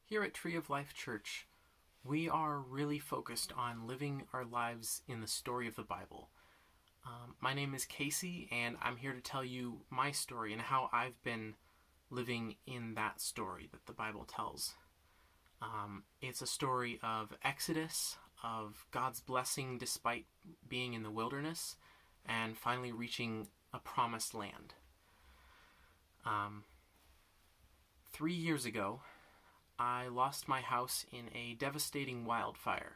Here at Tree of Life Church, we are really focused on living our lives in the story of the Bible. My name is Casey, and I'm here to tell you my story and how I've been living in that story that the Bible tells. It's a story of Exodus, of God's blessing despite being in the wilderness, and finally reaching a promised land. 3 years ago, I lost my house in a devastating wildfire,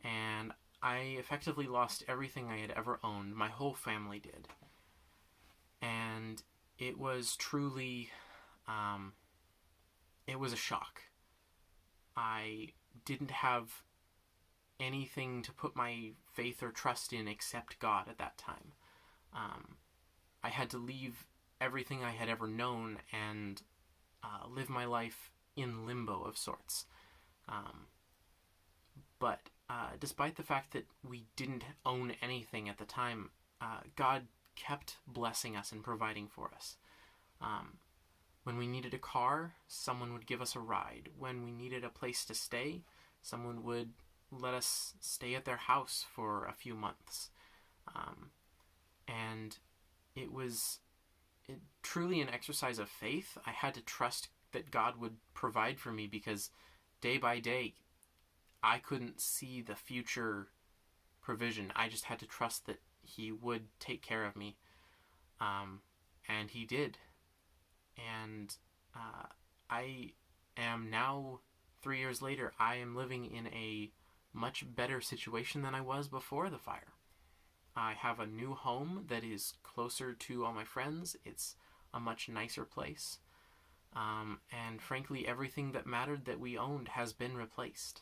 and I effectively lost everything I had ever owned. My whole family did. And it was truly, it was a shock. I didn't have anything to put my faith or trust in except God at that time. I had to leave everything I had ever known and live my life in limbo of sorts. But despite the fact that we didn't own anything at the time, God kept blessing us and providing for us. When we needed a car, someone would give us a ride. When we needed a place to stay, someone would let us stay at their house for a few months. And it was truly an exercise of faith. I had to trust that God would provide for me because day by day, I couldn't see the future provision. I just had to trust that He would take care of me. And He did. And I am now, 3 years later, I am living in a much better situation than I was before the fire. I have a new home that is closer to all my friends. It's a much nicer place. And frankly, everything that mattered that we owned has been replaced.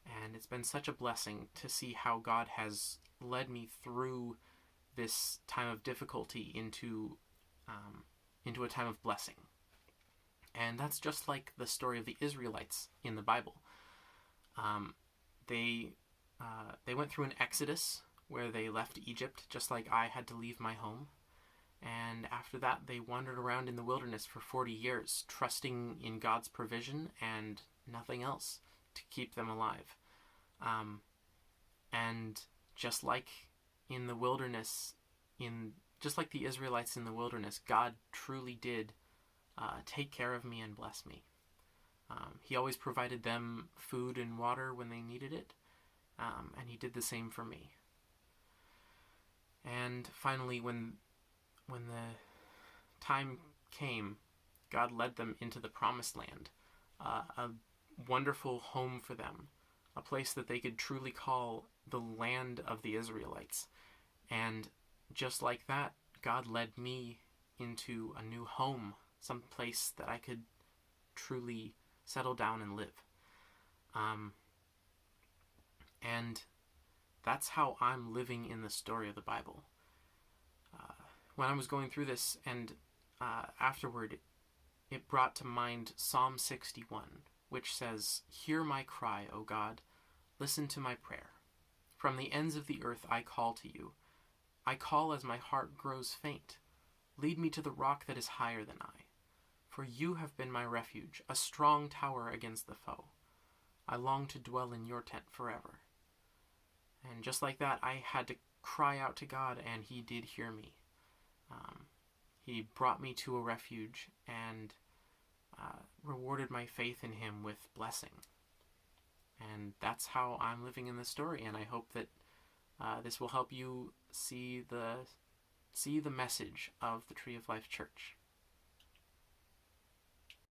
And it's been such a blessing to see how God has led me through this time of difficulty into a time of blessing. And that's just like the story of the Israelites in the Bible. They went through an exodus where they left Egypt, just like I had to leave my home. And after that, they wandered around in the wilderness for 40 years, trusting in God's provision and nothing else to keep them alive. And just like in the wilderness, just like the Israelites in the wilderness, God truly did take care of me and bless me. He always provided them food and water when they needed it, and He did the same for me. And finally, when the time came, God led them into the promised land, a wonderful home for them, a place that they could truly call the land of the Israelites. And just like that, God led me into a new home, some place that I could truly settle down and live. And that's how I'm living in the story of the Bible. When I was going through this and afterward, it brought to mind Psalm 61, which says, "Hear my cry, O God, listen to my prayer. From the ends of the earth I call to you. I call as my heart grows faint. Lead me to the rock that is higher than I. For you have been my refuge, a strong tower against the foe. I long to dwell in your tent forever." And just like that, I had to cry out to God, and He did hear me. He brought me to a refuge and rewarded my faith in Him with blessing. And that's how I'm living in this story, and I hope that this will help you see the message of the Tree of Life Church.